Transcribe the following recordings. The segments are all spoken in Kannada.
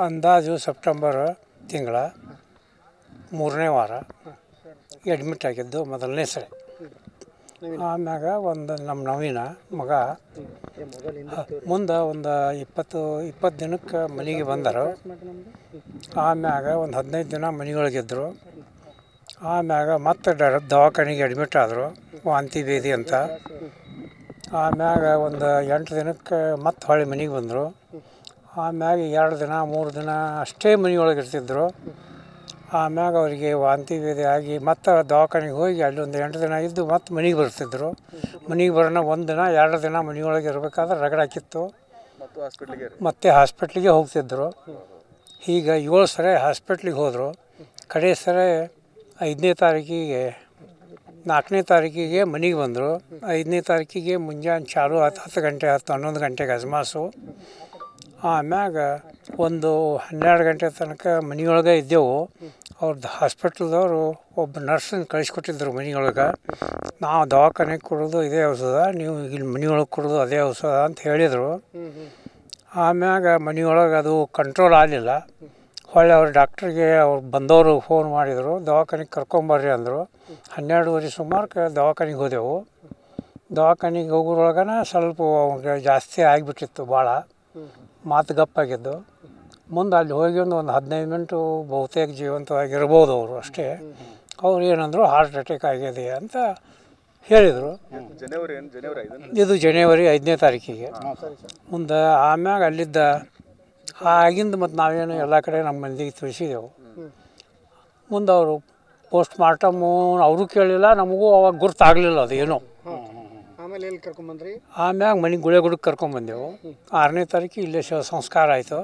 ಅಂದಾಜು ಸೆಪ್ಟೆಂಬರ್ ತಿಂಗಳ 3ನೇ ವಾರ ಅಡ್ಮಿಟ್ ಆಗಿದ್ದು ಮೊದಲನೇ ಸರಿ. ಆಮ್ಯಾಗ ಒಂದು ನಮ್ಮ ನವೀನ ಮಗ ಮುಂದೆ ಒಂದು 20 ದಿನಕ್ಕೆ ಮನೆಗೆ ಬಂದರು. ಆಮ್ಯಾಗ ಒಂದು 15 ದಿನ ಮನೆಯೊಳಗಿದ್ದರು. ಆಮ್ಯಾಗ ಮತ್ತೆ ದವಾಖಾನೆಗೆ ಅಡ್ಮಿಟ್ ಆದರು, ವಾಂತಿ ಭೇದಿ ಅಂತ. ಆಮ್ಯಾಗ ಒಂದು 8 ದಿನಕ್ಕೆ ಮತ್ತೆ ಹೊಳ್ಳಿ ಮನೆಗೆ ಬಂದರು. ಆಮ್ಯಾಗ 2 ದಿನ 3 ದಿನ ಅಷ್ಟೇ ಮನೆಯೊಳಗೆ ಇರ್ತಿದ್ರು. ಆಮ್ಯಾಗ ಅವರಿಗೆ ವಾಂತಿ ಭೇದಿ ಆಗಿ ಮತ್ತೆ ದವಾಖಾನೆಗೆ ಹೋಗಿ ಅಲ್ಲಿ ಒಂದು 8 ದಿನ ಇದ್ದು ಮತ್ತೆ ಮನೆಗೆ ಬರ್ತಿದ್ರು. ಮನೆಗೆ ಬರೋಣ 1 ದಿನ 2 ದಿನ ಮನೆಯೊಳಗೆ ಇರಬೇಕಾದ್ರೆ ರಗಡಾಕಿತ್ತು, ಮತ್ತೆ ಹಾಸ್ಪಿಟ್ಲಿಗೆ ಹೋಗ್ತಿದ್ರು. ಈಗ 7 ಸರಿ ಹಾಸ್ಪಿಟ್ಲಿಗೆ ಹೋದರು. ಕಡೆ ಸರಿ 5ನೇ ತಾರೀಕಿಗೆ 4ನೇ ತಾರೀಕಿಗೆ ಮನೆಗೆ ಬಂದರು. 5ನೇ ತಾರೀಕಿಗೆ ಮುಂಜಾನೆ ಚಾಲು 10 ಗಂಟೆ 11 ಗಂಟೆಗೆ ಅಜ್ಮಾಸು. ಆಮ್ಯಾಗ ಒಂದು 12 ಗಂಟೆ ತನಕ ಮನೆಯೊಳಗೆ ಇದ್ದೆವು. ಅವ್ರದ್ದು ಹಾಸ್ಪಿಟ್ಲ್ದವರು ಒಬ್ಬ ನರ್ಸನ್ನು ಕಳಿಸ್ಕೊಟ್ಟಿದ್ರು ಮನೆಯೊಳಗೆ. ನಾವು ದವಾಖಾನೆಗೆ ಕೊಡೋದು ಇದೇ ಔಷಧ, ನೀವು ಇಲ್ಲಿ ಮನೆಯೊಳಗೆ ಕೊಡೋದು ಅದೇ ಔಷಧ ಅಂತ ಹೇಳಿದರು. ಆಮ್ಯಾಗ ಮನೆಯೊಳಗೆ ಅದು ಕಂಟ್ರೋಲ್ ಆಗಲಿಲ್ಲ. ಹೊಳ್ಳಿ ಅವ್ರ ಡಾಕ್ಟ್ರಿಗೆ ಅವ್ರು ಬಂದವರು ಫೋನ್ ಮಾಡಿದರು, ದವಾಖಾನೆಗೆ ಕರ್ಕೊಂಬರ್ರಿ ಅಂದರು. 12:30 ಸುಮಾರು ದವಾಖಾನೆಗೆ ಹೋದೆವು. ದವಾಖಾನೆಗೆ ಹೋಗೋದ್ರೊಳಗನ ಸ್ವಲ್ಪ ಅವ್ರಿಗೆ ಜಾಸ್ತಿ ಆಗಿಬಿಟ್ಟಿತ್ತು, ಭಾಳ ಮಾತು ಗಪ್ಪಾಗಿದ್ದು. ಮುಂದೆ ಅಲ್ಲಿ ಹೋಗಿ ಒಂದು 15 ಮಿನಿಟು ಬಹುತೇಕ ಜೀವಂತವಾಗಿರ್ಬೋದು ಅವರು ಅಷ್ಟೇ. ಅವ್ರು ಏನಂದರು ಹಾರ್ಟ್ ಅಟ್ಯಾಕ್ ಆಗಿದೆ ಅಂತ ಹೇಳಿದರು. ಇದು ಜನವರಿ 5ನೇ ತಾರೀಕಿಗೆ. ಮುಂದೆ ಆಮ್ಯಾಗ ಅಲ್ಲಿದ್ದ ಆಗಿಂದ ಮತ್ತು ನಾವೇನು ಎಲ್ಲ ಕಡೆ ನಮ್ಮ ಮಂದಿಗೆ ತಿಳಿಸಿದೆವು. ಮುಂದೆ ಅವರು ಪೋಸ್ಟ್ ಮಾರ್ಟಮು ಅವರು ಕೇಳಲಿಲ್ಲ, ನಮಗೂ ಅವಾಗ ಗುರ್ತಾಗಲಿಲ್ಲ ಅದು ಏನೋ. ಆಮ್ಯಾಗ ಮನೆಗೆ ಗುಳೆಗುಡಕ್ಕೆ ಕರ್ಕೊಂಬಂದೆವು. 6ನೇ ತಾರೀಕು ಇಲ್ಲೇ ಸಂಸ್ಕಾರ ಆಯಿತು.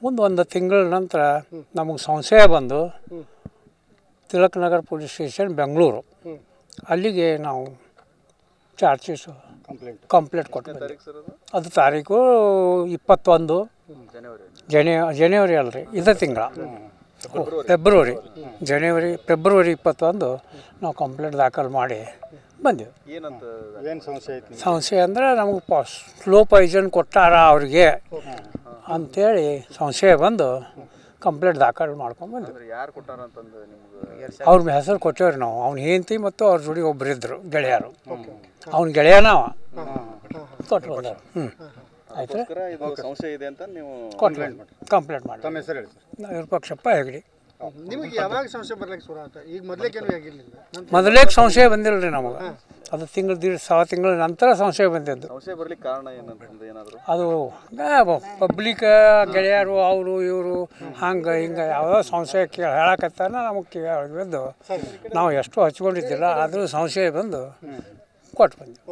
ಮುಂದೆ 1 ತಿಂಗಳ ನಂತರ ನಮಗೆ ಸಂಶಯ ಬಂದು ತಿಲಕ್ ನಗರ್ ಪೊಲೀಸ್ ಸ್ಟೇಷನ್ ಬೆಂಗಳೂರು, ಅಲ್ಲಿಗೆ ನಾವು ಚಾರ್ಜಸ್ ಕಂಪ್ಲೇಂಟ್ ಕೊಟ್ಟು. ಅದು ತಾರೀಕು 21 ಜನವರಿ ಅಲ್ರಿ, ಇದೇ ತಿಂಗಳ ಫೆಬ್ರವರಿ 21 ನಾವು ಕಂಪ್ಲೇಂಟ್ ದಾಖಲು ಮಾಡಿ ಬಂದೆವು. ಸಂಶಯ ಅಂದರೆ ನಮಗೆ ಸ್ಲೋ ಪಾಯ್ಸನ್ ಕೊಟ್ಟಾರ ಅವ್ರಿಗೆ ಅಂಥೇಳಿ ಸಂಶಯ ಬಂದು ಕಂಪ್ಲೇಂಟ್ ದಾಖಲು ಮಾಡ್ಕೊಂಡು ಬಂದ್ವಿ. ಅವ್ರ ಹೆಸರು ಕೊಟ್ಟೇವ್ರಿ ನಾವು. ಅವ್ನ ಹೆಂಡತಿ ಮತ್ತು ಅವ್ರ ಜೋಡಿ ಒಬ್ಬರಿದ್ದರು ಗೆಳೆಯರು. ಅವ್ನ ಗೆಳೆಯನ ಅವ ಕೊಟ್ಟು ಬಂದರು. ಆಯ್ತು, ಕಂಪ್ಲೇಂಟ್ ಮಾಡಿ. ವಿರೂಪಾಕ್ಷಪ್ಪ ಹೆಗಡೆ. ಮೊದಲೇಗೆ ಸಂಶಯ ಬಂದಿಲ್ಲ ರೀ ನಮಗೆ. ಅದು ತಿಂಗಳ ನಂತರ ಸಂಶಯ ಬಂದಿದ್ದು. ಅದು ಪಬ್ಲಿಕ್ ಗೆಳೆಯರು ಅವರು ಇವರು ಹಂಗೆ ಹಿಂಗೆ ಯಾವುದೋ ಸಂಶಯ ಹೇಳಕತ್ತಾನ ನಮಗೆ ಬಿದ್ದು ನಾವು ಎಷ್ಟು ಹಚ್ಕೊಂಡಿದ್ದಿಲ್ಲ, ಆದರೂ ಸಂಶಯ ಬಂದು ಕೊಟ್ಟು ಬಂದ್ವಿ.